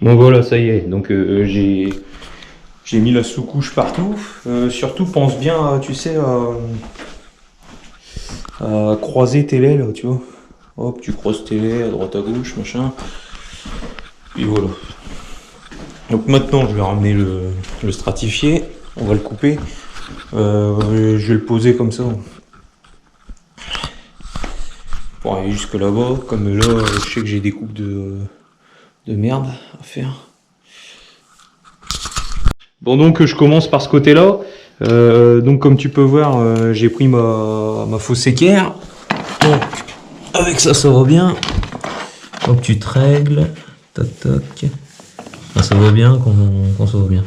Bon voilà, ça y est, donc j'ai mis la sous-couche partout. Surtout pense bien, tu sais, à croiser tes laits là, tu vois. Hop, tu croises tes laits à droite à gauche, machin. Et voilà. Donc maintenant je vais ramener le stratifié, on va le couper. Je vais le poser comme ça. Pour aller jusque là-bas, comme là je sais que j'ai des coupes de merde à faire. Bon donc je commence par ce côté-là. Donc comme tu peux voir, j'ai pris ma fausse équerre. Donc avec ça va bien. Hop, tu te règles. Tac tac. Ah, ça va bien quand ça va bien.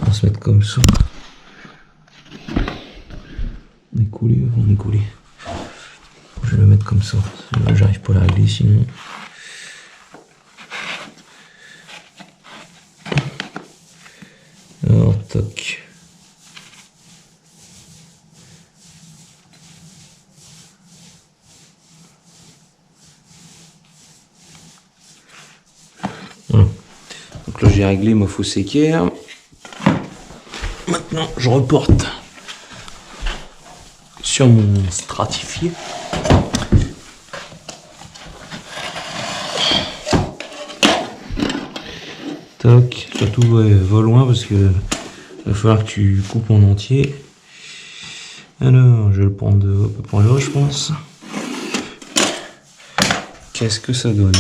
On va se mettre comme ça. On est coulé, on est coulé. Je vais le mettre comme ça. J'arrive pas à la régler sinon. Alors tac. Voilà. Donc là j'ai réglé ma fausse équerre. Maintenant je reporte sur mon stratifié. Tac, surtout ouais, va loin parce que va falloir que tu coupes en entier. Alors je vais le prendre à peu près là je pense. Qu'est-ce que ça donne ?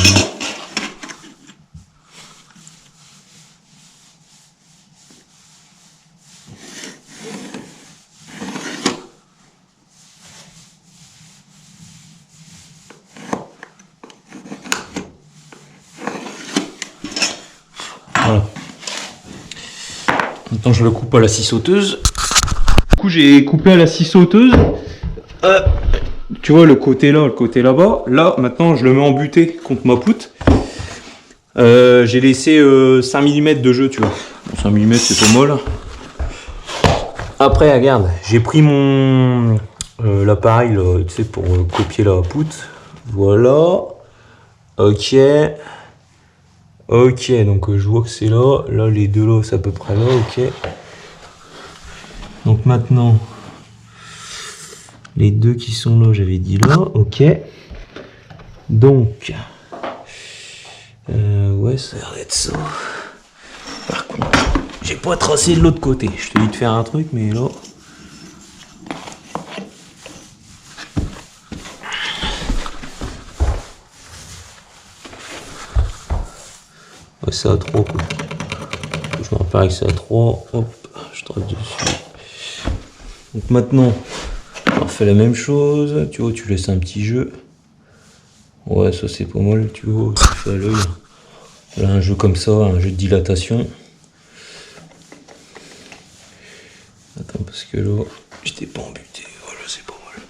Voilà. Maintenant je le coupe à la scie sauteuse. Du coup j'ai coupé à la scie sauteuse. Tu vois le côté là, le côté là-bas. Là maintenant je le mets en butée contre ma poutre. J'ai laissé 5 mm de jeu, tu vois. 5 mm c'est pas mal. Après regarde, j'ai pris mon l'appareil tu sais pour copier la poutre. Voilà. Ok. Ok, donc je vois que c'est là. Là, les deux là, c'est à peu près là, ok. Donc maintenant, les deux qui sont là, j'avais dit là, ok. Donc, ouais, ça a l'air d'être ça. Par contre, j'ai pas tracé de l'autre côté. Je te dis de faire un truc, mais là... Ouais, c'est à 3 quoi. Je me rappelle que c'est à 3. Hop, je trace dessus. Donc maintenant, on fait la même chose. Tu vois, tu laisses un petit jeu. Ouais, ça c'est pas mal, tu vois, tu fais à l'œil. Là, un jeu comme ça, un jeu de dilatation. Attends, parce que là, j'étais pas embuté. Voilà, c'est pas mal.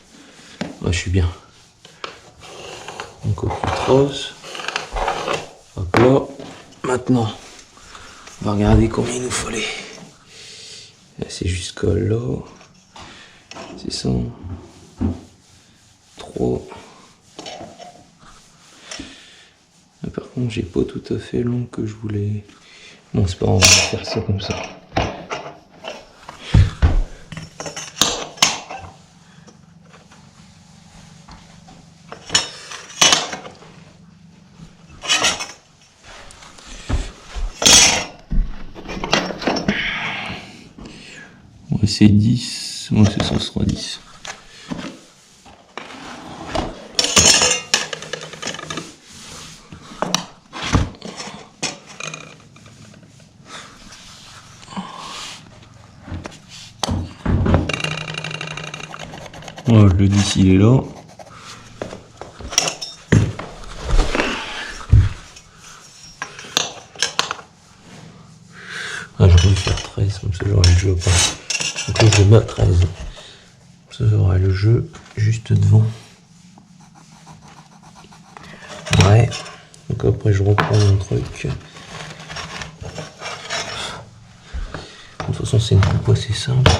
Ouais, je suis bien. Donc, on trace. Hop là. Maintenant, on va regarder combien il nous fallait. C'est jusqu'à là. C'est ça. 3. Par contre, j'ai pas tout à fait long que je voulais. Bon, c'est pas grave, on va faire ça comme ça. Ouais, c'est 10. Ouais, c'est ça, ce sera 10. Ouais, le 10 il est là. Ah, j'aurais dû faire 13, comme ça j'aurai le jeu pas. Donc là je le mets à 13. Comme ça j'aurai le jeu juste devant. Ouais. Donc après je reprends mon truc. De toute façon c'est une coupe assez simple.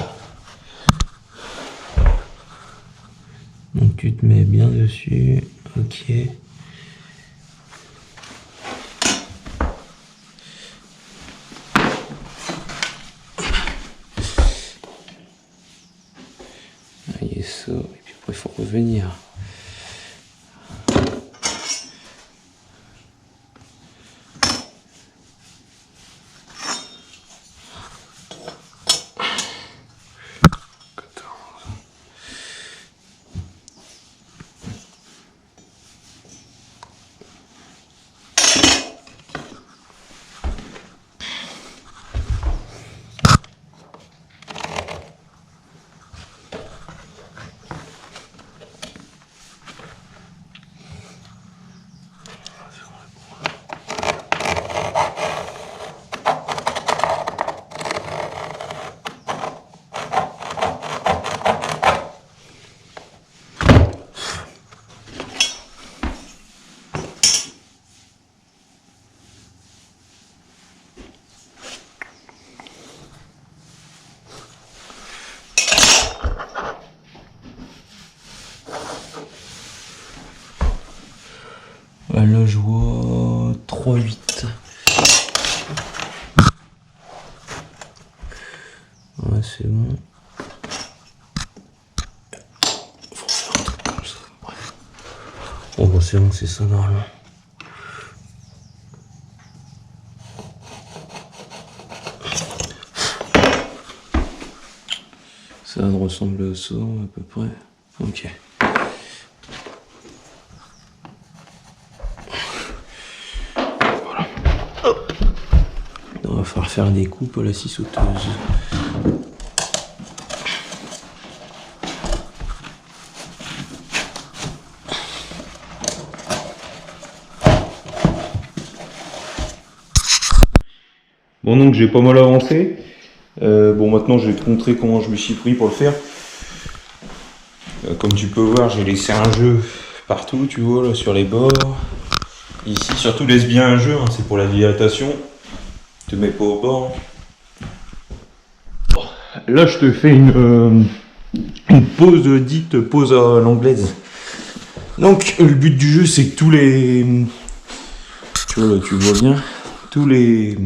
Donc tu te mets bien dessus. Ok. ça, et puis après il faut revenir. Là je vois 3,8. Ouais, c'est bon. Faut faire un truc comme ça. Ouais. Bon, bah, c'est bon, c'est ça normalement. Ça ressemble à ça à peu près. Ok. Voilà. Hop. On va falloir faire des coupes à la scie sauteuse. Bon, donc j'ai pas mal avancé. Bon, maintenant je vais te montrer comment je me suis pris pour le faire. Comme tu peux voir, j'ai laissé un jeu partout, tu vois, là, sur les bords. Ici, surtout laisse bien un jeu, hein, c'est pour la dilatation. Te mets pas au bord. Bon, là, je te fais une pause dite pause à l'anglaise. Donc, le but du jeu, c'est que tous les... Tu vois, là, tu vois bien, tous les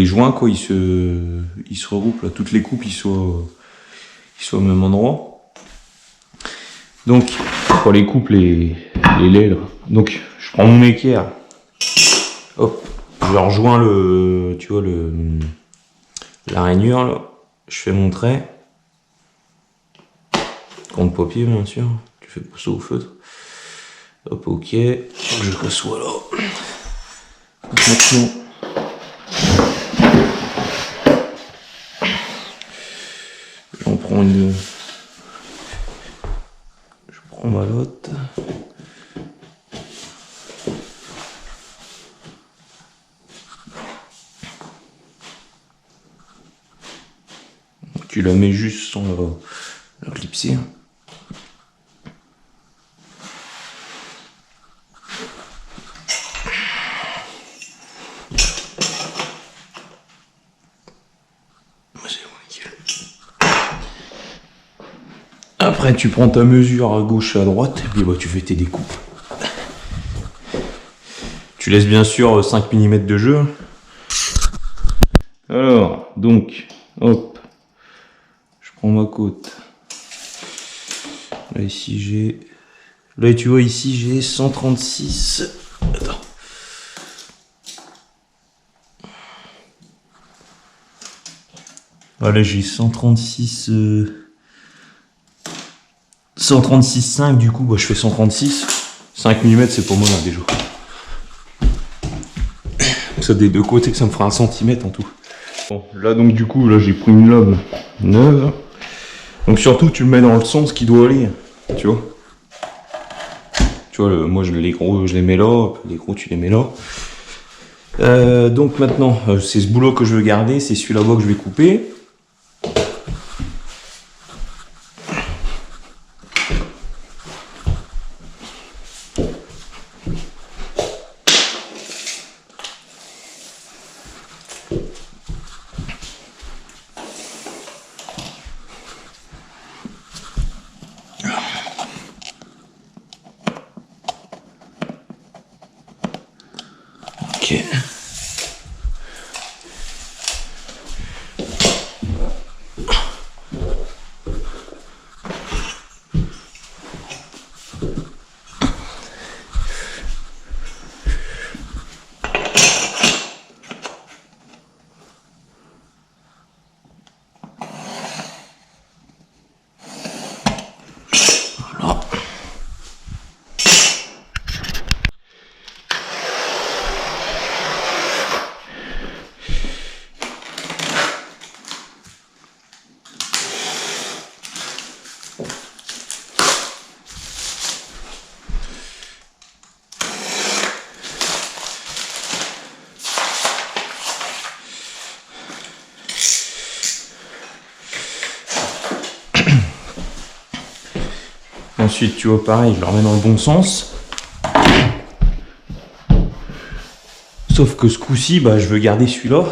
joints, quoi, ils se regroupent, là, toutes les coupes, ils soient au même endroit. Donc, pour les coupes, les laits, là. Donc, je prends mon équerre, hop, je rejoins tu vois, la rainure, là. Je fais mon trait, compte papier, bien sûr, tu fais pas ça au feutre. Hop, ok, je reçois là. Maintenant, j'en prends une. Je prends ma lotte. Tu la mets juste sans la clipser. Après, tu prends ta mesure à gauche et à droite, et puis bah, tu fais tes découpes. Tu laisses bien sûr 5 mm de jeu. Alors, donc, hop, je prends ma côte. Là, ici, j'ai... Là, tu vois, ici, j'ai 136... Attends. Voilà, j'ai 136... 136,5, du coup, bah, je fais 136. 5 mm, c'est pas mal, déjà. Ça, des deux côtés, ça me fera 1 cm en tout. Bon, là, donc, du coup, là, j'ai pris une lame neuve. Donc, surtout, tu le mets dans le sens qui doit aller, tu vois. Tu vois, moi, les gros, je les mets là. Les gros, tu les mets là. Donc, maintenant, c'est ce boulot que je veux garder. C'est celui-là que je vais couper. Ok. ensuite, tu vois, pareil, je le remets dans le bon sens. Sauf que ce coup-ci, bah, je veux garder celui-là.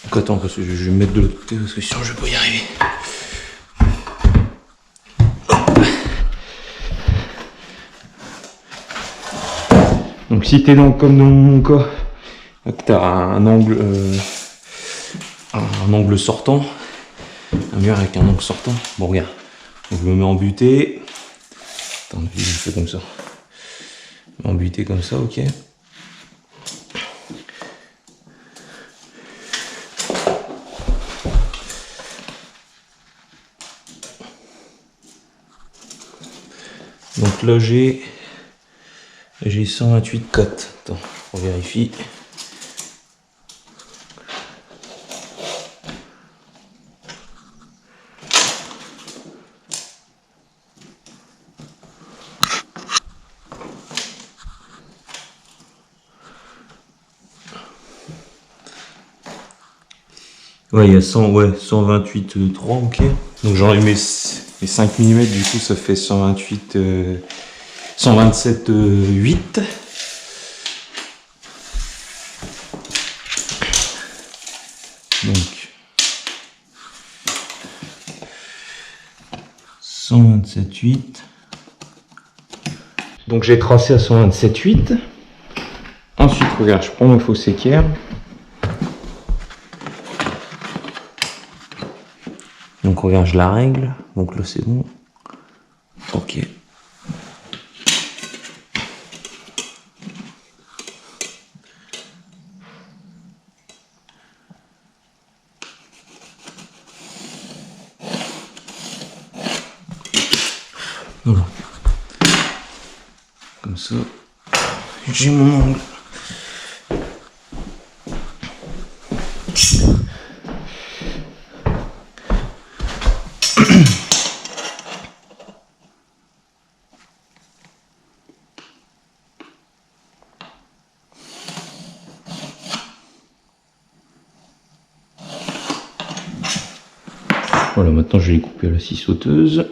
Donc attends, parce que je vais me mettre de l'autre côté, parce que sinon je vais pas y arriver. Donc si t'es comme dans mon cas, que t'as un angle sortant, un mur avec un angle sortant, bon regarde, donc je me mets en butée. Attends, je fais comme ça. Je me mets en butée comme ça, ok. Donc là j'ai 128 cotes. Attends, on vérifie. Ouais, il y a 128,3, ok. Donc j'enlève mes 5 mm, du coup ça fait 127,8. Donc 127,8. Donc j'ai tracé à 127,8. Ensuite, regarde, je prends mon faux équerre. Donc regarde, je la règle. Donc là c'est bon. Ok. Voilà. Comme ça, j'ai mon angle. Voilà, maintenant je vais les couper à la scie sauteuse.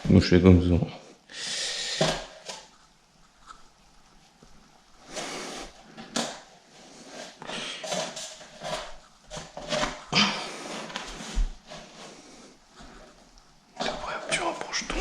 Moi je fais comme ça. Tu rapproches ton.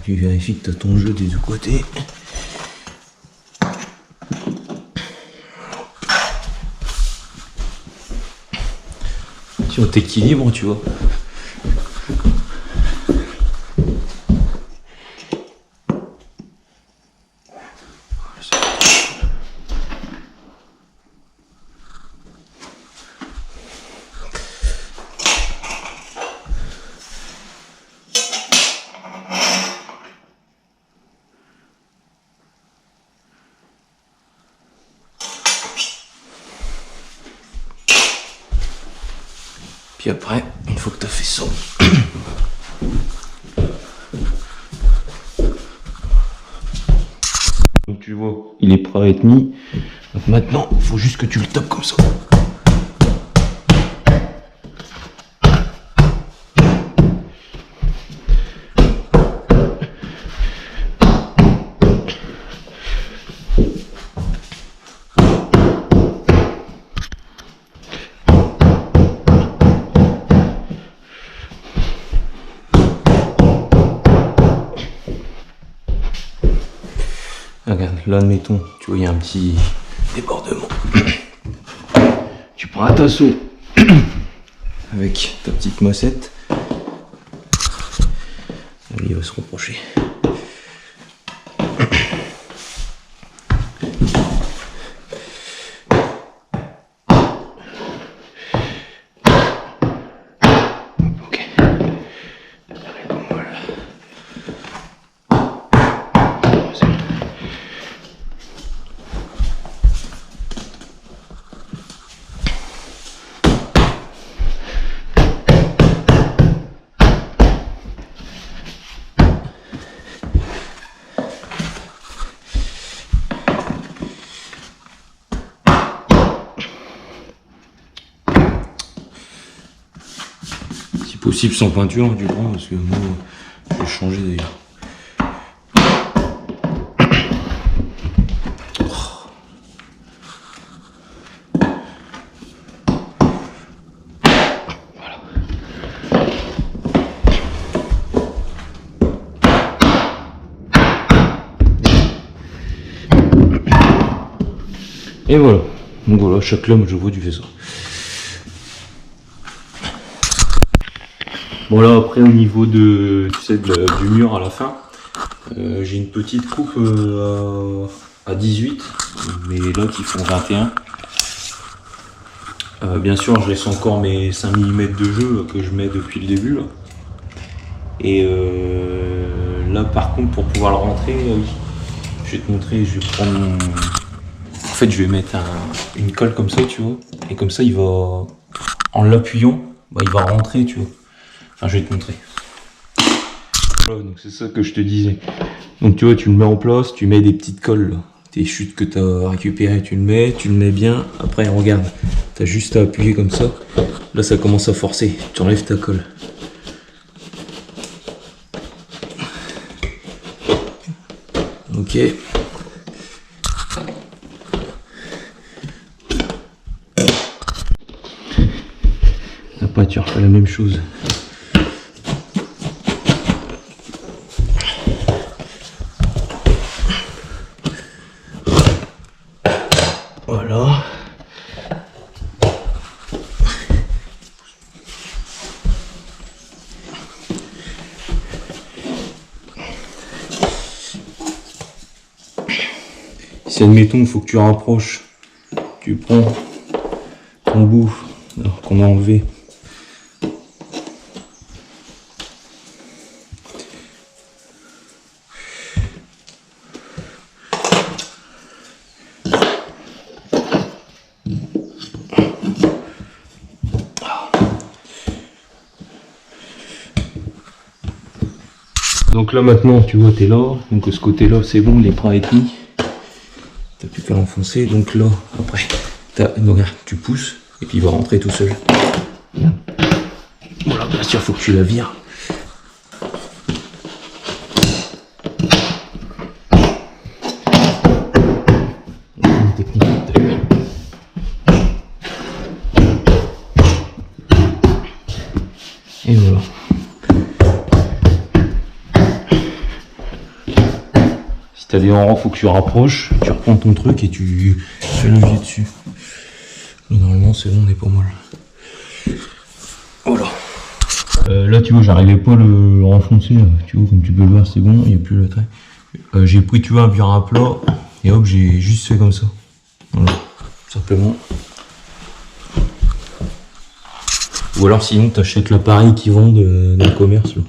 Tu vérifies que tu as ton jeu des deux côtés. Si on t'équilibre, tu vois. Puis après, une fois que tu as fait ça, donc tu vois, il est prêt à être mis. Donc maintenant, il faut juste que tu le tapes comme ça. Regarde, là admettons, tu vois, il y a un petit débordement. Tu prends un tasseau avec ta petite massette. Allez, il va se reprocher. Ok. Voilà. Si possible sans peinture du coup, parce que moi je vais changer d'ailleurs. Et voilà. Donc voilà, chaque lame je vois tu fais ça. Bon là après au niveau de, tu sais, du mur à la fin, j'ai une petite coupe à 18, mais là qui font 21. Bien sûr je laisse encore mes 5 mm de jeu que je mets depuis le début là. Et là par contre pour pouvoir le rentrer, oui, je vais te montrer, je vais prendre mon... En fait je vais mettre une colle comme ça, tu vois, et comme ça il va, en l'appuyant, bah, il va rentrer, tu vois. Enfin je vais te montrer. Voilà, donc c'est ça que je te disais. Donc tu vois, tu le mets en place, tu mets des petites colles là. Tes chutes que tu as récupérées, tu le mets bien. Après regarde, tu as juste à appuyer comme ça. Là ça commence à forcer, tu enlèves ta colle. Ok. Après tu refais la même chose. Voilà. Si admettons il faut que tu rapproches, tu prends ton bout alors qu'on a enlevé. Donc là maintenant tu vois t'es là, donc ce côté là c'est bon, l'écran est mis. T'as plus qu'à l'enfoncer, donc là après regarde, tu pousses et puis il va rentrer tout seul. Voilà, bien sûr faut que tu la vires. Et voilà. Si t'as des rangs, faut que tu rapproches, tu reprends ton truc et tu fais levier dessus. Mais normalement c'est bon, on est pas mal. Voilà. Là tu vois j'arrivais pas à le renfoncer, là. Tu vois comme tu peux le voir c'est bon, il n'y a plus le trait. J'ai pris tu vois un burin à plat et hop j'ai juste fait comme ça. Voilà, simplement. Ou alors sinon t'achètes l'appareil qu'ils vendent dans le commerce là,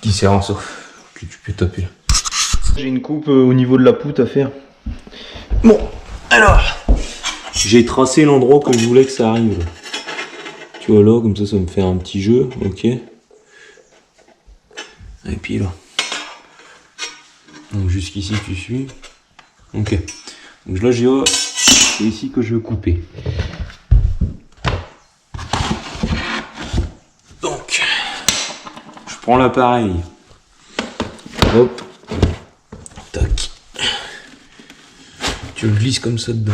qui sert à ça, que tu peux taper là. J'ai une coupe au niveau de la poutre à faire. Bon, alors j'ai tracé l'endroit que je voulais que ça arrive là. Tu vois là, comme ça me fait un petit jeu, ok. Et puis là. Donc jusqu'ici tu suis. Ok. Donc là c'est ici que je vais couper. Donc je prends l'appareil. Hop. Tac. Tu le glisses comme ça dedans.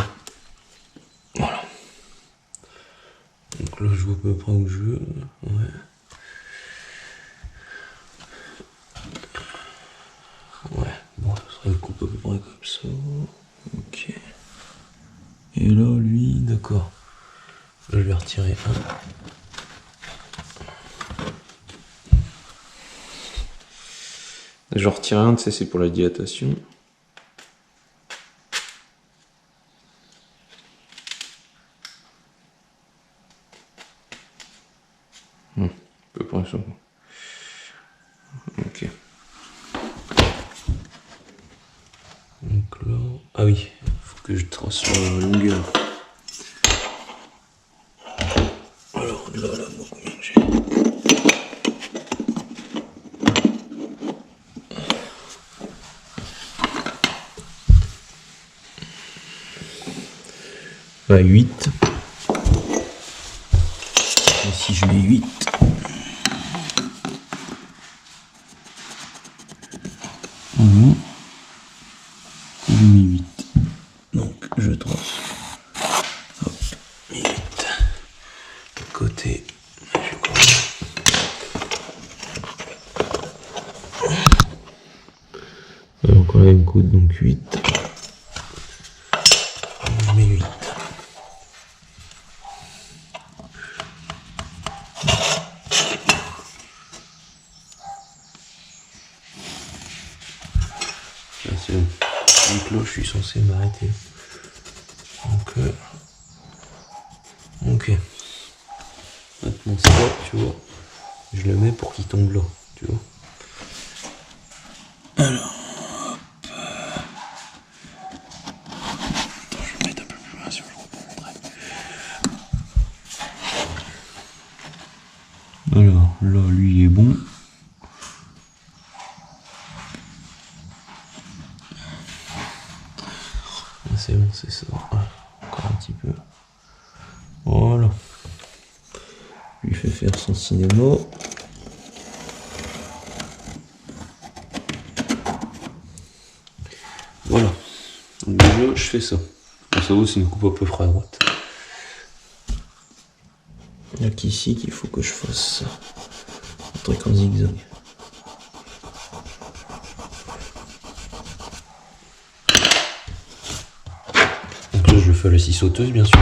Voilà. Donc là je vois à peu près où je veux. Ouais. Ouais, bon, ça serait une coupe à peu près comme ça. Ok. Et là, lui, d'accord. Là, je vais retirer un. Je retire un, tu sais, c'est pour la dilatation. À peu près ça. Ok. Donc là... Ah oui, il faut que je trace sur la longueur. Alors là, moi, combien que j'ai? Bah 8. Et si je mets 8. Je mets 8. Donc je trace. Hop, 8. Côté. Encore la même coude, donc 8. Je mets 8. C'est bon. Donc là, je suis censé m'arrêter. Donc, ok. Maintenant, ça, tu vois, je le mets pour qu'il tombe là, tu vois. Alors, hop. Attends, je vais le mettre un peu plus loin si je vois pour montrer. Alors, là, lui est bon. C'est bon, c'est ça. Encore un petit peu. Voilà. Lui fait faire son cinéma. Voilà. Donc déjà, je fais ça. Pour ça aussi, une coupe à peu près à droite. Il n'y a qu'ici qu'il faut que je fasse un truc en zigzag. Donc là, je le fais à la scie sauteuse, bien sûr.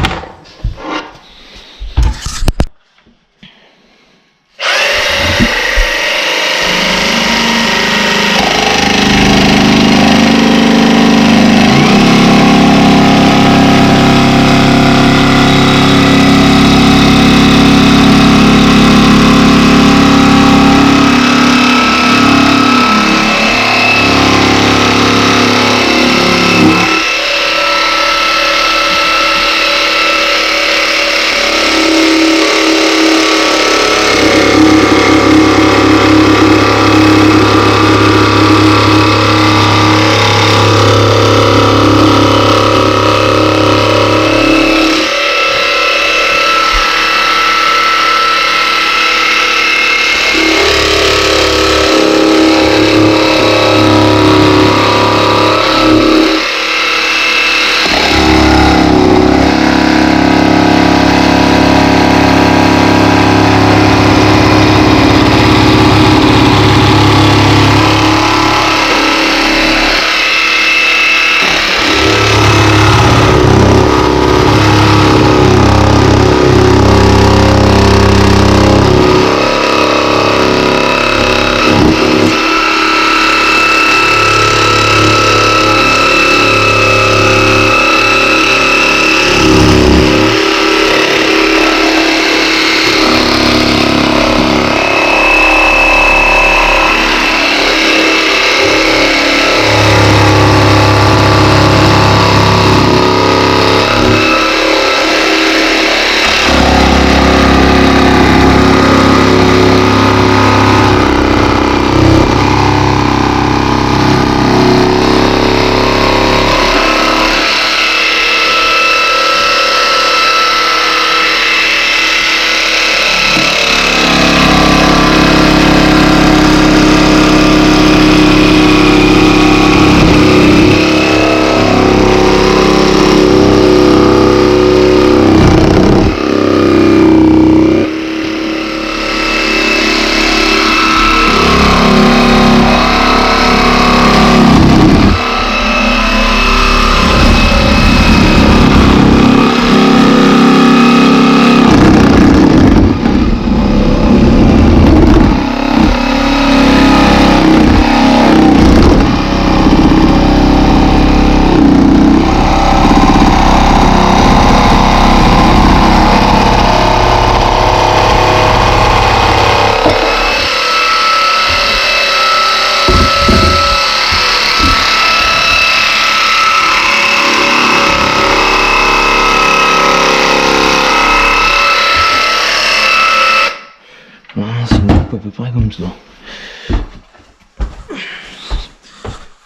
à peu près comme ça.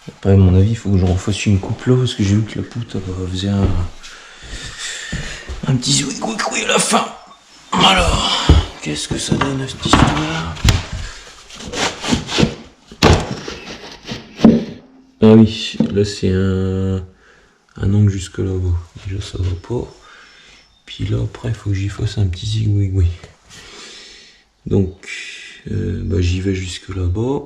Après, à mon avis, il faut que je refasse une coupe là, parce que j'ai vu que la poutre faisait un petit zouigoui à la fin. Alors, qu'est-ce que ça donne cette histoire? Ah oui, là c'est un angle jusque là-bas. Déjà ça va pas. Puis là après il faut que j'y fasse un petit zigouigoui. Donc j'y vais jusque là-bas.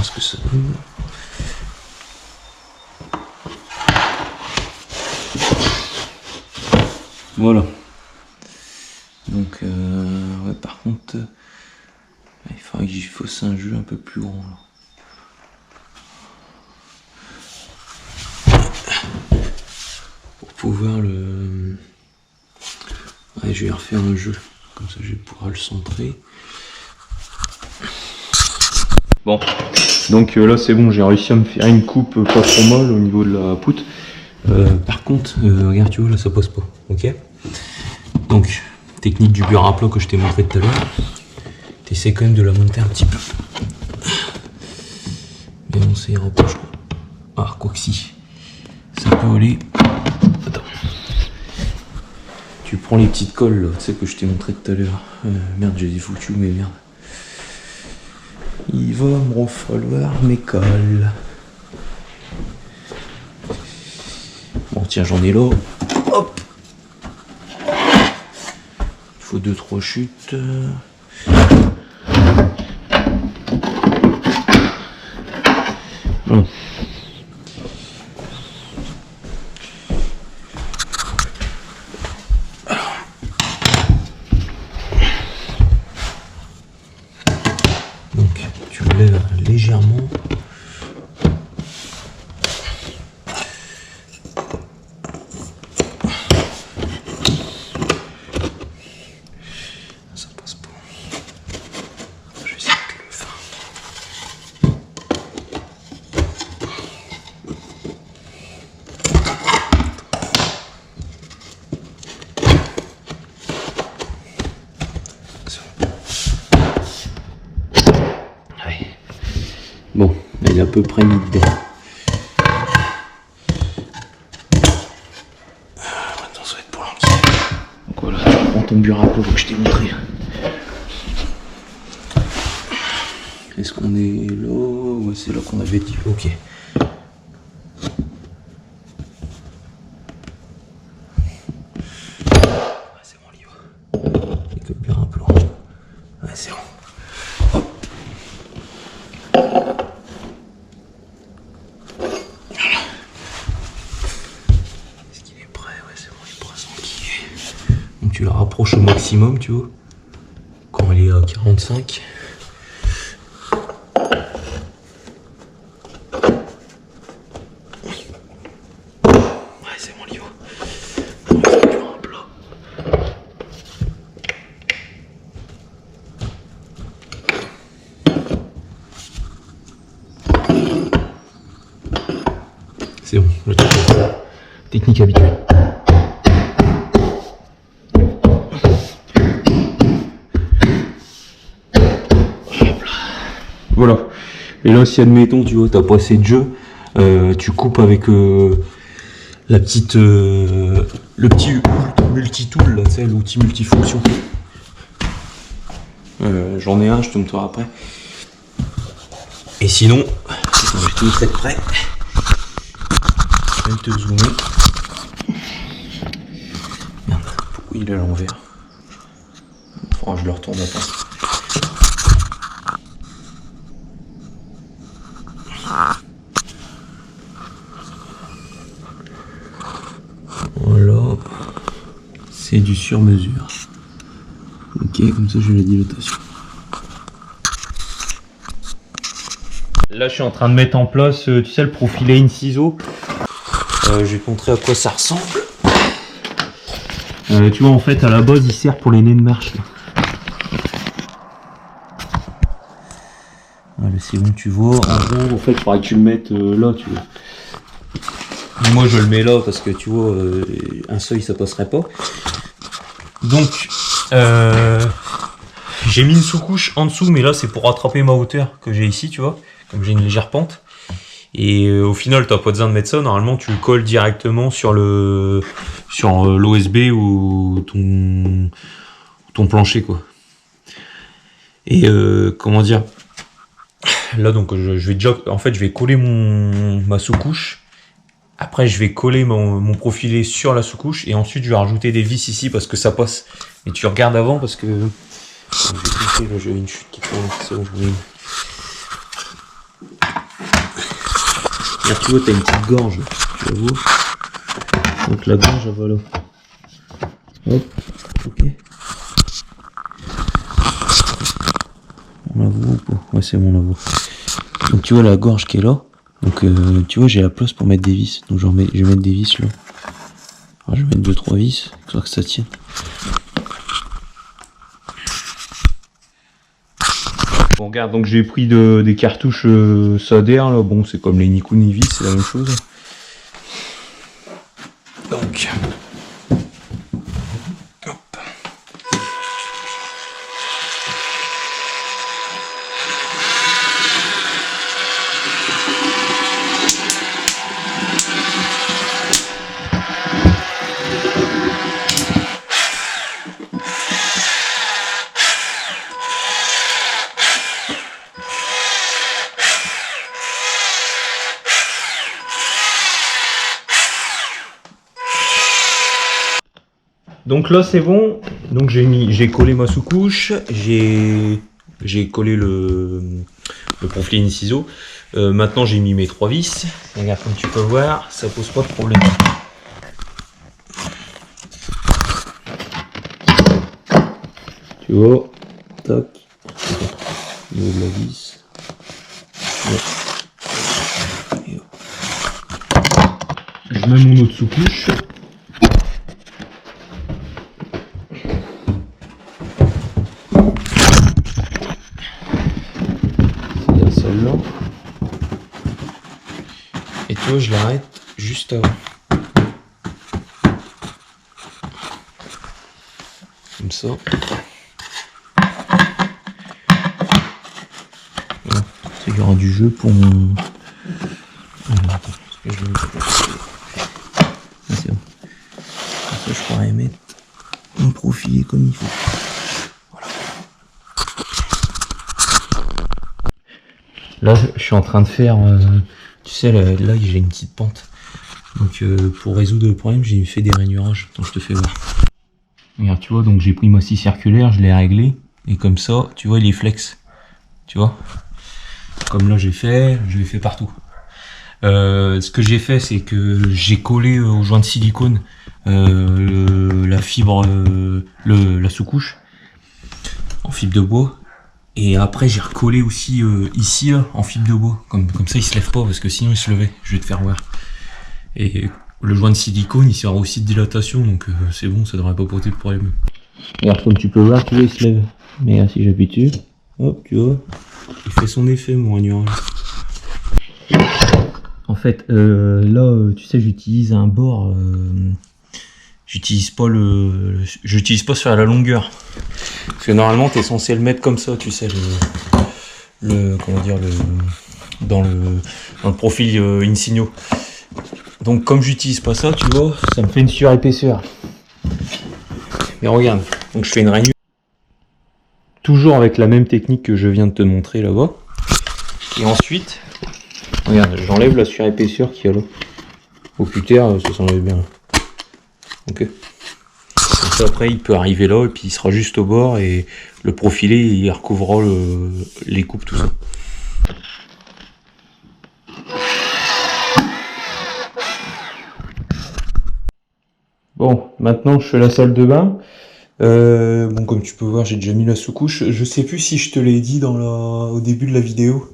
ce que ça donne. Voilà. Donc, ouais, par contre, il faudrait que j'y fasse un jeu un peu plus grand. Là. Pour pouvoir le... Ouais, je vais refaire un jeu. Comme ça, je vais pouvoir le centrer. Bon, donc là c'est bon, j'ai réussi à me faire une coupe pas trop mal au niveau de la poutre. Par contre, regarde, tu vois, là ça passe pas, ok? Donc, technique du beurre à plat que je t'ai montré tout à l'heure. T'essaies quand même de la monter un petit peu. Mais bon, ça ira pas, je crois. Ah, quoi que si. Ça peut aller. Attends. Tu prends les petites colles, là, tu sais, que je t'ai montré tout à l'heure. Merde, j'ai des foutus, mais merde. Il va me falloir mes colles. Bon, tiens, j'en ai là. Hop! Il faut 2-3 chutes. Bon. Donc, tu lèves légèrement. Ça passe pas. Je vais essayer de le faire. Bon, elle est à peu près mise dedans. Maintenant, ça va être pour l'enquête. Donc voilà, tu prends ton bureau à plat que je t'ai montré. Est-ce qu'on est là? Ouais, c'est là qu'on avait dit. Ok. Ah, c'est bon, livre. C'est que le bureau à plat. Ouais, c'est bon. Donc tu la rapproches au maximum, tu vois, quand elle est à 45. Ouais, c'est bon, Lio. On va faire un plat. C'est bon, je te fais technique habituelle. Voilà. Et là, si admettons, tu vois, t'as pas assez de jeu, tu coupes avec la petite, le petit multi-tool, là, tu sais, l'outil multifonction. J'en ai un, je te montrerai après. Et sinon, je vais te montrer de près. Je vais te zoomer. Merde, pourquoi il est à l'envers? Faudra que je le retourne après. Voilà, c'est du sur-mesure. Ok, comme ça j'ai la dilatation. Là je suis en train de mettre en place, tu sais, le profil in ciseau. Je vais te montrer à quoi ça ressemble. Tu vois, en fait, à la base, il sert pour les nez de marche. Là. Voilà, c'est bon, tu vois. En gros, en fait, il faudrait que tu le mettes là, tu vois. Moi, je le mets là parce que, tu vois, un seuil, ça passerait pas. Donc, j'ai mis une sous-couche en dessous, mais là, c'est pour rattraper ma hauteur que j'ai ici, tu vois. Comme j'ai une légère pente. Et au final, t'as pas besoin de mettre ça. Normalement, tu le colles directement sur l'OSB ou ton plancher, quoi. Et comment dire, là, donc, je vais déjà, en fait, je vais coller ma sous-couche. Après, je vais coller mon profilé sur la sous-couche et ensuite, je vais rajouter des vis ici parce que ça passe. Mais tu regardes avant parce que j'ai une chute qui tourne. C'est bon, Regarde, tu vois, t'as une petite gorge, tu la vois. Donc la gorge, elle va là. Hop, ok. On la voit ou pas? Ouais, c'est bon, on la voit. Donc tu vois la gorge qui est là. Donc tu vois, j'ai la place pour mettre des vis. Donc je vais mettre des vis là. Alors, je vais mettre 2-3 vis, histoire que ça tienne. Bon, regarde, donc j'ai pris des cartouches Sader là. Bon, c'est comme les Nikon Nivis, c'est la même chose. Donc, hop. Donc là c'est bon, donc j'ai collé ma sous-couche, j'ai collé le profil in ciseau. Maintenant j'ai mis mes 3 vis. Regarde, comme tu peux voir, ça pose pas de problème. Tu vois, tac, au niveau de la vis. Ouais. Et hop. Je mets mon autre sous-couche. Celle-là. Et tu vois, je l'arrête juste avant. Comme ça. Voilà. Il y aura du jeu pour mon... Attends, parce que je vais... Ah, c'est bon. Comme ça, je pourrais mettre mon profil comme il faut. Voilà. Là, je suis en train de faire... tu sais, là j'ai une petite pente. Donc, pour résoudre le problème, j'ai fait des rainurages. Attends, je te fais voir. Regarde, tu vois, donc j'ai pris ma scie circulaire, je l'ai réglé. Et comme ça, tu vois, il est flex. Tu vois? Comme là, je l'ai fait partout. Ce que j'ai fait, c'est que j'ai collé au joint de silicone la fibre, la sous-couche en fibre de bois. Et après, j'ai recollé aussi ici, là, en fibre de bois. Comme ça, il se lève pas, parce que sinon, il se levait. Je vais te faire voir. Et le joint de silicone, il sert aussi de dilatation, donc c'est bon, ça devrait pas porter de problème. Regarde, comme tu peux voir, tu vois, il se lève. Mais là, si j'appuie dessus, hop, tu vois, il fait son effet, mon rainurage. En fait, là, tu sais, j'utilise un bord. J'utilise pas sur la longueur. Parce que normalement, t'es censé le mettre comme ça, tu sais, comment dire, dans le profil Insigno. Donc, comme j'utilise pas ça, tu vois, ça me fait une surépaisseur. Mais regarde, donc je fais une rainure. Toujours avec la même technique que je viens de te montrer là-bas. Et ensuite, regarde, j'enlève la surépaisseur qu'il y a là. Au puter, ça s'enlève bien. Ok. Comme ça, après, il peut arriver là et puis il sera juste au bord et le profilé, il recouvrera les coupes, tout ça. Bon, maintenant je fais la salle de bain. Bon, comme tu peux voir, j'ai déjà mis la sous-couche. Je sais plus si je te l'ai dit au début de la vidéo.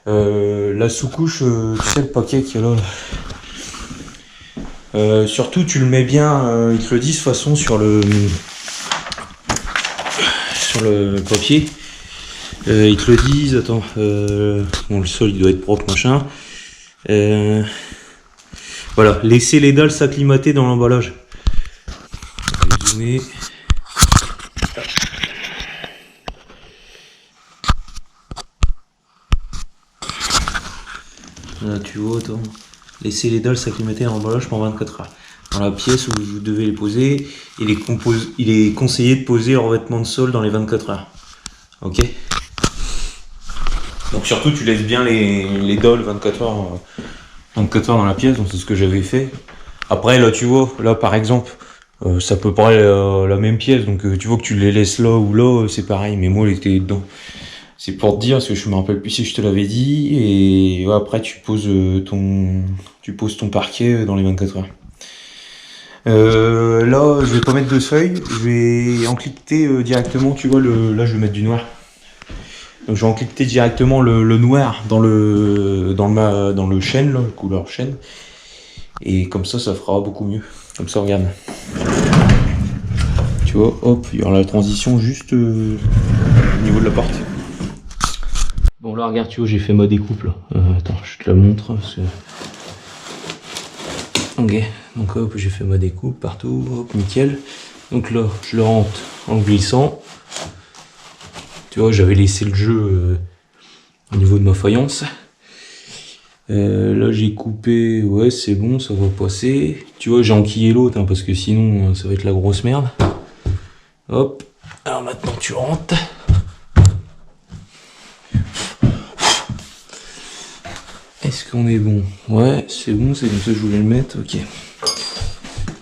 La sous-couche, tu sais, le paquet qu'il y a là. Surtout, tu le mets bien, ils te le disent de toute façon sur le papier. Ils te le disent, attends, bon, le sol il doit être propre, machin. Voilà, laissez les dalles s'acclimater dans l'emballage. Je vais zoomer. Là, tu vois, attends. Laissez les dalles s'acclimater dans l'emballage pendant 24 heures. Dans la pièce où vous devez les poser, il est conseillé de poser le revêtement de sol dans les 24 heures. Ok. Donc surtout, tu laisses bien les dalles 24 heures dans la pièce, donc c'est ce que j'avais fait. Après, là, tu vois, là par exemple, c'est à peu près la même pièce, donc tu vois que tu les laisses là ou là, c'est pareil, mais moi, elle était dedans. C'est pour te dire, parce que je me rappelle plus si je te l'avais dit, et ouais, après tu poses ton parquet dans les 24 heures. Là, je vais pas mettre de seuil, je vais encliqueter directement, tu vois, là je vais mettre du noir. Donc je vais encliqueter directement le noir dans le chêne, là, le couleur chêne. Et comme ça fera beaucoup mieux. Comme ça, regarde. Tu vois, hop, il y aura la transition juste au niveau de la porte. Bon là, regarde, tu vois, j'ai fait ma découpe là. Attends, je te la montre. Parce que... Ok, donc hop, j'ai fait ma découpe partout, hop, nickel. Donc là, je le rentre en glissant. Tu vois, j'avais laissé le jeu au niveau de ma faïence. Là, j'ai coupé, ouais, c'est bon, ça va passer. Tu vois, j'ai enquillé l'autre, hein, parce que sinon, ça va être la grosse merde. Hop, alors maintenant, tu rentres. Est-ce qu'on est bon? Ouais, c'est bon, c'est comme ça que je voulais le mettre, ok.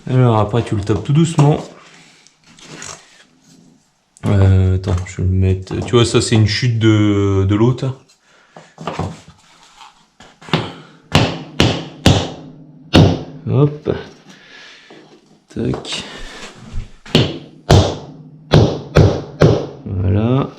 Alors, après, tu le tapes tout doucement. Attends, je vais le mettre... Tu vois, ça, c'est une chute de l'autre. Hop. Tac. Voilà.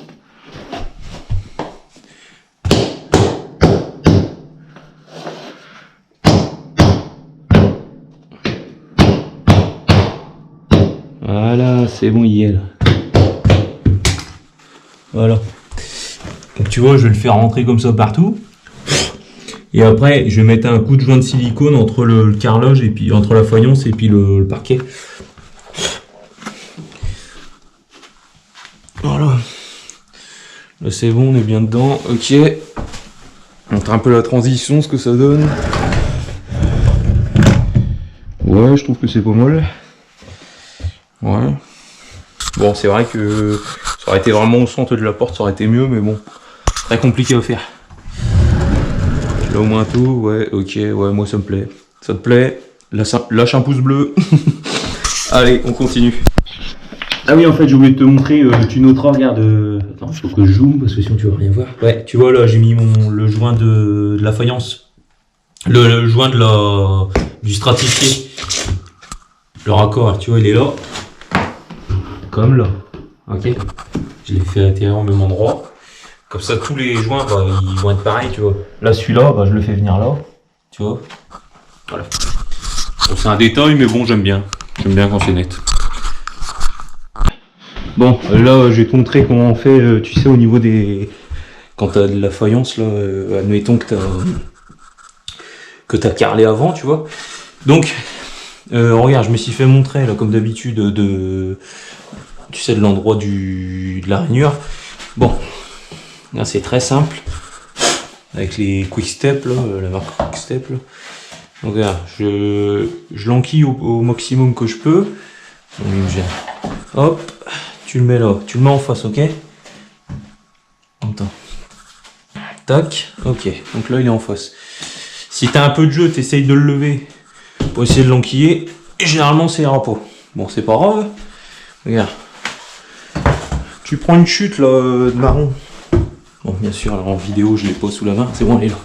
Voilà, c'est bon, il y est là. Voilà. Donc tu vois, je vais le faire rentrer comme ça partout. Et après, je vais mettre un coup de joint de silicone entre le carrelage et puis entre la faïence et puis le parquet. Voilà. Là c'est bon, on est bien dedans. Ok. On montre un peu la transition, ce que ça donne. Ouais, je trouve que c'est pas mal. Ouais. Bon, c'est vrai que ça aurait été vraiment au centre de la porte, ça aurait été mieux, mais bon, très compliqué à faire. Là au moins tout, ouais, ok, ouais, moi ça me plaît. Ça te plaît? Lâche un pouce bleu. Allez, on continue. Ah oui, en fait, j'ai oublié de te montrer, tu noteras, regarde, attends, il faut que je zoome, parce que sinon tu vas rien voir. Ouais, tu vois là, j'ai mis le joint de la faïence. Le joint du stratifié. Le raccord, tu vois, il est là. Comme là. Ok. Je l'ai fait à l'intérieur au même endroit. Comme ça, tous les joints, bah, ils vont être pareils, tu vois. Là, celui-là, bah, je le fais venir là. Tu vois. Voilà. Bon, c'est un détail, mais bon, j'aime bien. J'aime bien quand c'est net. Bon, là, je vais te montrer comment on fait, tu sais, au niveau des... Quand t'as de la faïence, là, admettons que t'as carrelé avant, tu vois. Donc, regarde, je me suis fait montrer, là, comme d'habitude, tu sais, de l'endroit de la rainure. Bon, là, c'est très simple. Avec les quick step, là, la marque quick step, là. Donc, regarde, je l'enquille au maximum que je peux. Hop, tu le mets là, tu le mets en face, ok? Attends. Tac, ok, donc là, il est en face. Si t'as un peu de jeu, t'essayes de le lever pour essayer de l'enquiller. Et généralement, c'est un repos. Bon, c'est pas grave. Regarde. Tu prends une chute là de marron. Bon, bien sûr, alors en vidéo, je l'ai pas sous la main. C'est bon, elle est là.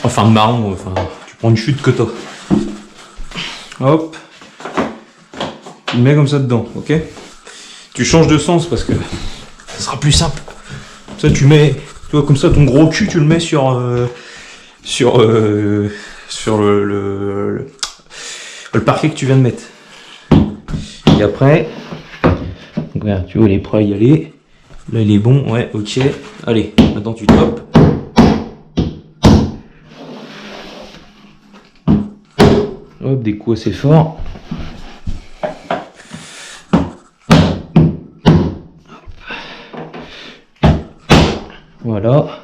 Enfin, de marron, enfin, tu prends une chute que t'as. Hop. Tu le mets comme ça dedans, ok? Tu changes de sens parce que ça sera plus simple. Ça, tu mets, tu vois, comme ça, ton gros cul, tu le mets sur le parquet que tu viens de mettre. Et après, donc, regarde, tu vois, il est prêt à y aller. Là, il est bon, ouais, ok. Allez, maintenant tu tapes. Hop, des coups assez forts. Voilà.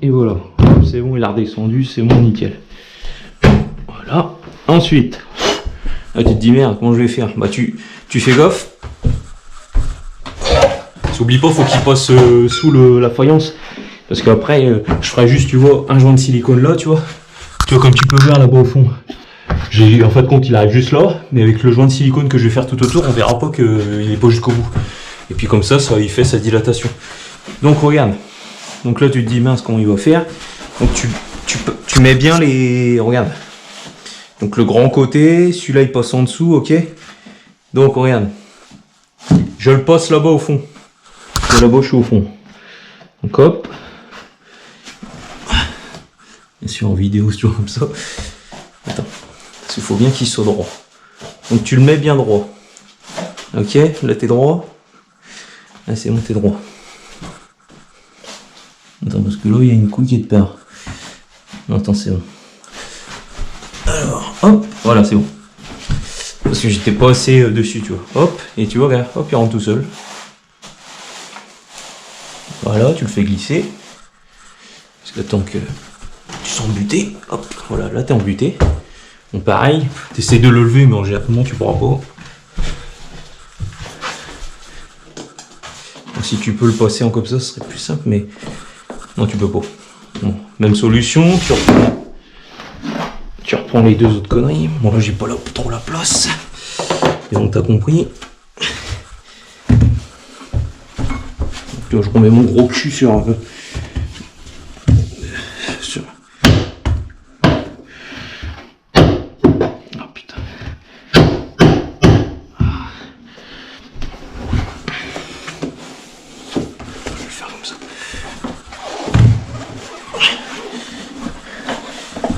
Et voilà. C'est bon, il a redescendu, c'est bon, nickel. Voilà. Ensuite, là, tu te dis merde, comment je vais faire? Bah tu fais gaffe. N'oublie pas, faut qu'il passe sous la faïence. Parce qu'après, je ferai juste, tu vois, un joint de silicone là, tu vois. Tu vois, comme tu peux voir là-bas au fond. En fait, compte, il arrive juste là. Mais avec le joint de silicone que je vais faire tout autour, on verra pas qu'il n'est pas jusqu'au bout. Et puis comme ça, il fait sa dilatation. Donc regarde. Donc là tu te dis mince comment il va faire. Donc tu mets bien les... Regarde. Donc le grand côté, celui-là il passe en dessous, ok. Donc regarde. Je le passe là-bas au fond. Là-bas je suis au fond. Donc hop. Bien sûr en vidéo c'est toujours comme ça. Attends. Parce qu'il faut bien qu'il soit droit. Donc tu le mets bien droit. Ok, là t'es droit. Là c'est bon, t'es droit. Attends, parce que là il y a une couille qui est de part. Non, attends, c'est bon. Alors, hop, voilà, c'est bon. Parce que j'étais pas assez dessus, tu vois. Hop, et tu vois, regarde, hop, il rentre tout seul. Voilà, tu le fais glisser. Parce que tant que tu sens buté, hop, voilà, là t'es embuté. Bon, pareil, t'essaies de le lever, mais en général, tu pourras pas. Donc, si tu peux le passer en comme ça, ce serait plus simple, mais non, tu peux pas. Bon, même solution, tu reprends les deux autres conneries. Bon, là, j'ai pas trop la place. Et donc, t'as compris. Donc, là, je remets mon gros cul sur. Oh putain. Je vais le faire comme ça.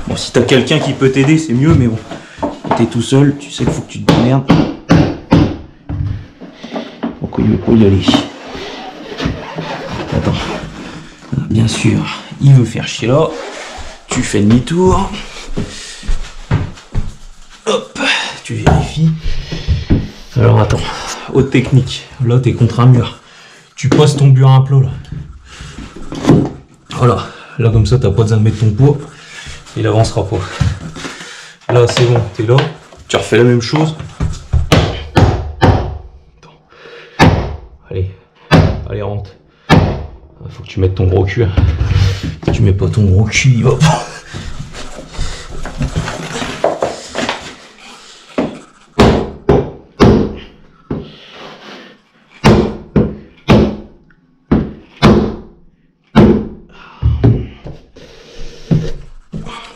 Bon, si t'as quelqu'un qui peut t'aider, c'est mieux, mais bon. T'es tout seul, tu sais qu'il faut que tu te démerdes. Pourquoi il veut pas y aller? Attends. Bien sûr, il veut faire chier là. Tu fais demi-tour. Hop, tu vérifies. Alors attends, haute technique. Là, t'es contre un mur. Tu poses ton burin à plat là. Voilà. Là, comme ça, t'as pas besoin de mettre ton poids. Il avancera pas. Là, c'est bon, t'es là. Tu refais la même chose. Attends. Allez, rentre. Faut que tu mettes ton gros cul. Si tu mets pas ton gros cul, il va pas.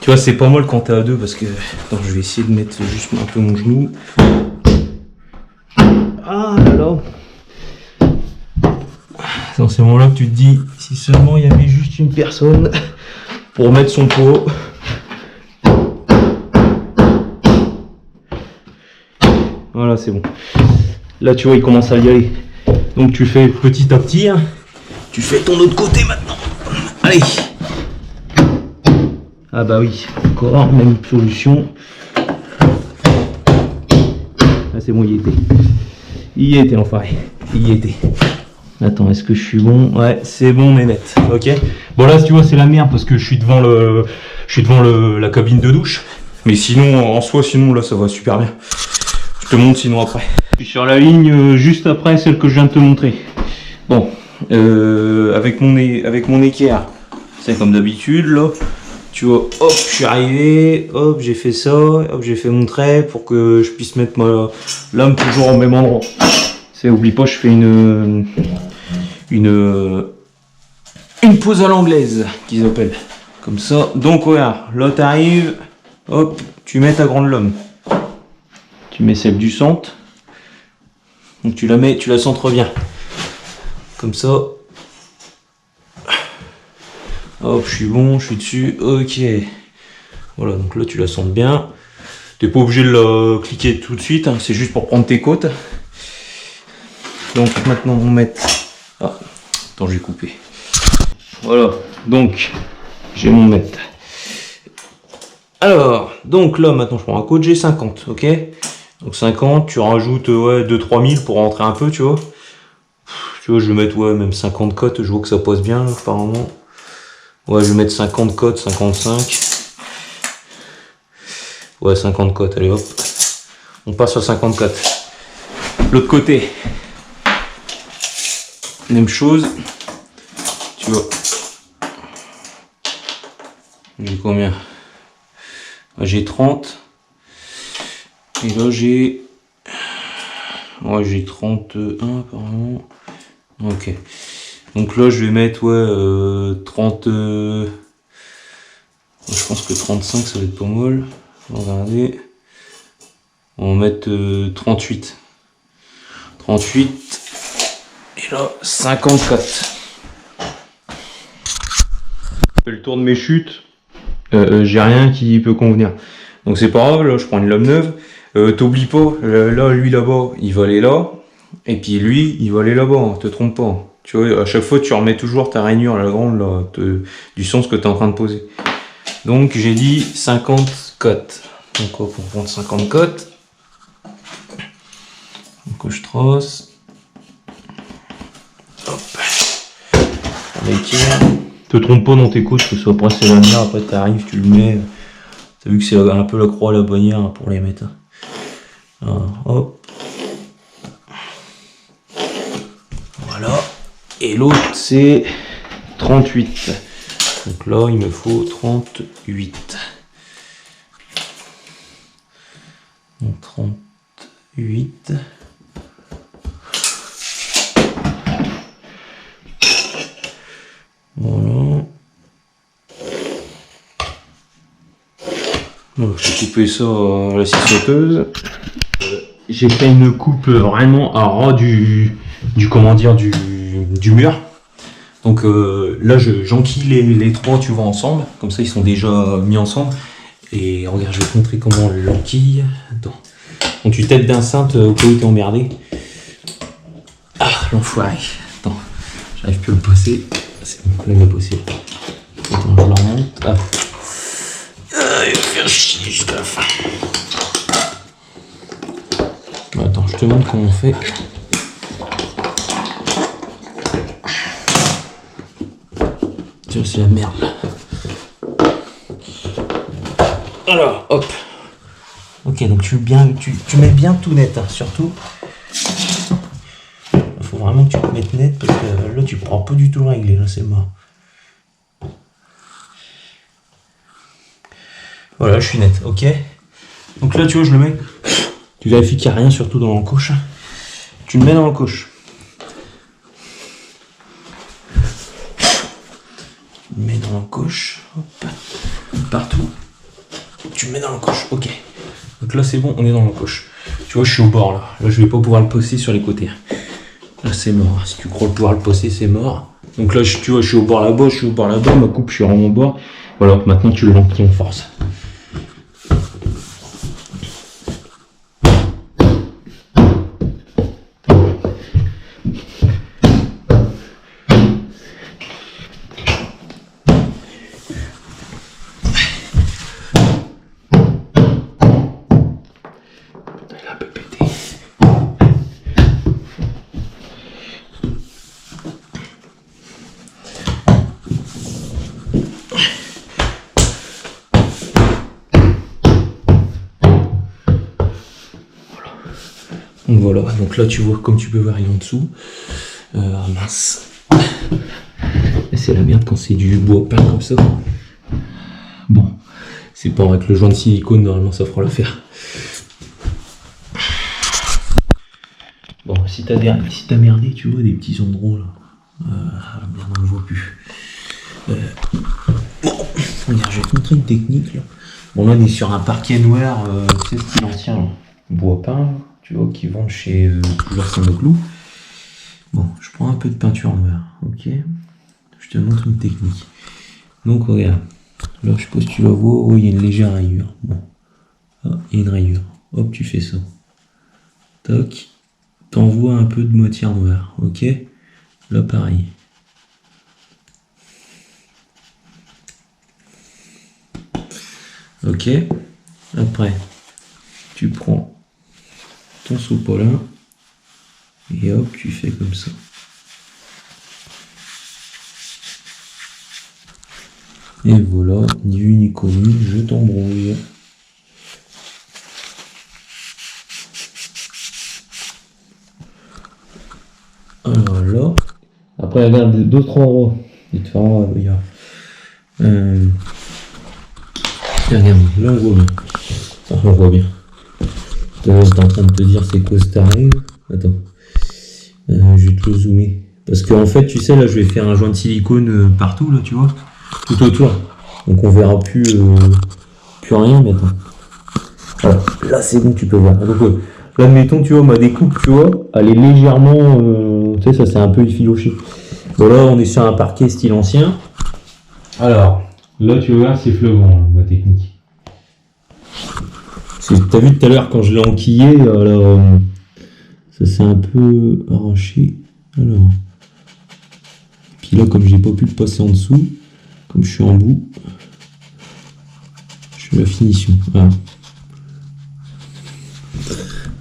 Tu vois, c'est pas mal quand t'es à deux parce que... Attends, je vais essayer de mettre juste un peu mon genou. Ah là là. Dans ces moments-là que tu te dis, si seulement il y avait juste une personne pour mettre son pot. Voilà, c'est bon. Là, tu vois, il commence à y aller. Donc, tu fais petit à petit. Hein. Tu fais ton autre côté maintenant. Allez. Ah bah oui, encore, même solution. Ah, c'est bon, il y était. Il y était, l'enfoiré. Il y était. Attends, est-ce que je suis bon? Ouais, c'est bon, mais net. Ok. Bon là, tu vois, c'est la merde parce que je suis devant la cabine de douche. Mais sinon, en soi, sinon là, ça va super bien. Je te montre sinon après. Je suis sur la ligne juste après celle que je viens de te montrer. Bon, avec mon équerre, c'est comme d'habitude là. Tu vois, hop, je suis arrivé, hop, j'ai fait ça, hop, j'ai fait mon trait pour que je puisse mettre ma lame toujours au même endroit. C'est, oublie pas, je fais une pose à l'anglaise, qu'ils appellent. Comme ça. Donc, regarde, là, t'arrives, hop, tu mets ta grande lame. Tu mets celle du centre. Donc, tu la centres bien. Comme ça. Hop, je suis bon, je suis dessus, ok. Voilà, donc là tu la sens bien. T'es pas obligé de la cliquer tout de suite, hein, c'est juste pour prendre tes côtes. Donc maintenant on va mettre... Ah, attends, je vais couper. Voilà, donc j'ai mon mètre. Alors, donc là maintenant je prends un côte, j'ai 50, ok. Donc 50, tu rajoutes ouais, 2-3 000 pour rentrer un peu, tu vois. Tu vois, je vais mettre ouais, même 50 cotes, je vois que ça passe bien apparemment. Ouais, je vais mettre 50 cotes, 55. Ouais, 50 cotes, allez hop. On passe à 50 cotes. L'autre côté. Même chose. Tu vois. J'ai combien? J'ai 30. Et là j'ai... Ouais, j'ai 31 apparemment. Ok. Donc là, je vais mettre, ouais, 30... je pense que 35, ça va être pas mal. Regardez. On va mettre 38. 38. Et là, 54. Je fais le tour de mes chutes. J'ai rien qui peut convenir. Donc c'est pas grave, là, je prends une lame neuve. T'oublies pas, là, lui là-bas, il va aller là. Et puis lui, il va aller là-bas, hein, te trompe pas. Tu vois, à chaque fois, tu remets toujours ta rainure, la grande, là, du sens que tu es en train de poser. Donc, j'ai dit 50 cotes. Donc, on va prendre 50 cotes. Donc, je trosse. Hop. On équerre. Te trompe pas dans tes couches, que ce soit après c'est la lumière, après tu arrives, tu le mets. T'as vu que c'est un peu la croix à la bannière hein, pour les mettre. Alors, hop. Voilà. Et l'autre c'est 38. Donc là il me faut 38. Donc 38. Voilà. Donc j'ai coupé ça à la scie sauteuse. J'ai fait une coupe vraiment à ras du comment dire du mur. Donc là j'enquille les trois tu vois ensemble, comme ça ils sont déjà mis ensemble. Et regarde je vais te montrer comment on l'enquille. Attends. Donc tu tapes d'un cintre au cas où t'es emmerdé. Ah l'enfoiré. Attends, j'arrive plus à le passer. C'est bon, là il va passer. Attends, je le remonte. Ah. Il va faire chier jusqu'à la fin. Attends, je te montre comment on fait. Tiens, c'est la merde. Alors, hop. Ok, donc tu mets bien tout net, hein, surtout. Il faut vraiment que tu le mettes net parce que là, tu pourras pas du tout le régler. Là, c'est mort. Voilà, je suis net, ok. Donc là, tu vois, je le mets. Tu vérifies qu'il n'y a rien, surtout dans l'encoche. Tu le mets dans l'encoche. Tu le mets dans l'encoche. Hop. Partout. Tu le mets dans l'encoche, ok. Donc là, c'est bon, on est dans l'encoche. Tu vois, je suis au bord, là. Là, je vais pas pouvoir le poser sur les côtés. Là, c'est mort. Si tu crois pouvoir le poser, c'est mort. Donc là, tu vois, je suis au bord là-bas, je suis au bord là-bas. Ma coupe, je suis vraiment au bord. Voilà, maintenant, tu le l'enquilles en force. Donc voilà, donc là tu vois comme tu peux voir rien en dessous. Mince. C'est la merde quand c'est du bois peint comme ça. Bon, c'est pas avec le joint de silicone, normalement ça fera l'affaire. Bon, si t'as merdé, tu vois des petits endroits là. Bien on ne voit plus. Bon, regarde, je vais te montrer une technique là. Bon là on est sur un parquet noir, c'est style ancien là. Bois peint. Tu vois, qui vendent chez Toujours Saint-Cloud. Bon, je prends un peu de peinture noire, ok. Je te montre une technique. Donc regarde, là je sais pas si tu la vois, oh, il y a une légère rayure. Bon, ah, il y a une rayure. Hop, tu fais ça. Tac, t'envoies un peu de matière noire, ok. Là pareil. Ok. Après, tu prends ton sopalin et hop tu fais comme ça. Et voilà, ni vu ni connu, je t'embrouille. Alors là, après regarde d'autres endroits. Regarde, là on voit bien. Ça on voit bien. T'es en train de te dire c'est quoi ce taré. Attends, je vais te le zoomer Parce que en fait, tu sais, là, je vais faire un joint de silicone partout, là, tu vois, tout autour. Donc on verra plus rien maintenant. Voilà, là c'est bon, tu peux voir. Donc là, admettons, tu vois, ma découpe, tu vois, elle est légèrement, tu sais, ça c'est un peu effiloché. Voilà, on est sur un parquet style ancien. Alors, là, tu vois, c'est flagrant, ma technique. T'as vu tout à l'heure quand je l'ai enquillé, alors ça s'est un peu arraché. Alors, puis là, comme j'ai pas pu le passer en dessous, comme je suis en bout, je fais la finition. Voilà.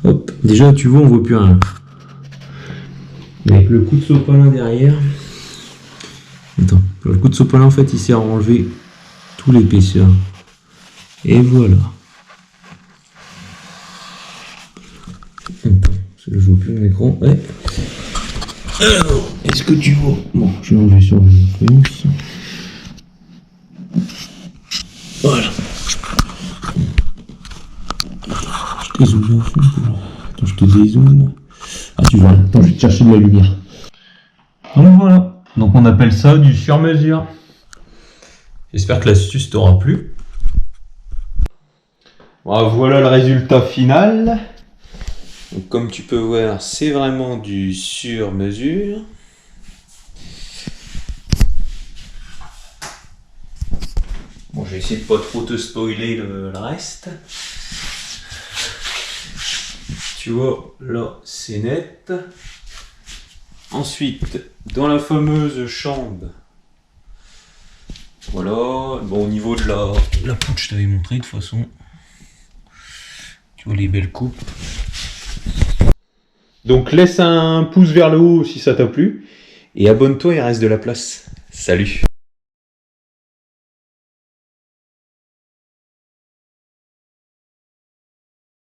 Hop, déjà, tu vois, on voit plus rien. Avec le coup de sopalin derrière. Attends, le coup de sopalin, en fait, il sert à enlever tout l'épaisseur. Et voilà. Attends, je vois plus mon écran. Ouais. Alors, est-ce que tu vois? Bon, je vais enlever sur le focus. Voilà. Je dézoome à fond. Attends, je te dézoome. Ah, tu vois, attends, je vais te chercher de la lumière. Donc voilà. Donc on appelle ça du sur-mesure. J'espère que l'astuce t'aura plu. Voilà le résultat final. Donc comme tu peux voir, c'est vraiment du sur-mesure. Bon, je vais essayer de pas trop te spoiler le reste. Tu vois, là, c'est net. Ensuite, dans la fameuse chambre, voilà, bon, au niveau de la poutre, je t'avais montré de toute façon. Tu vois les belles coupes. Donc laisse un pouce vers le haut si ça t'a plu. Et abonne-toi, il reste de la place. Salut!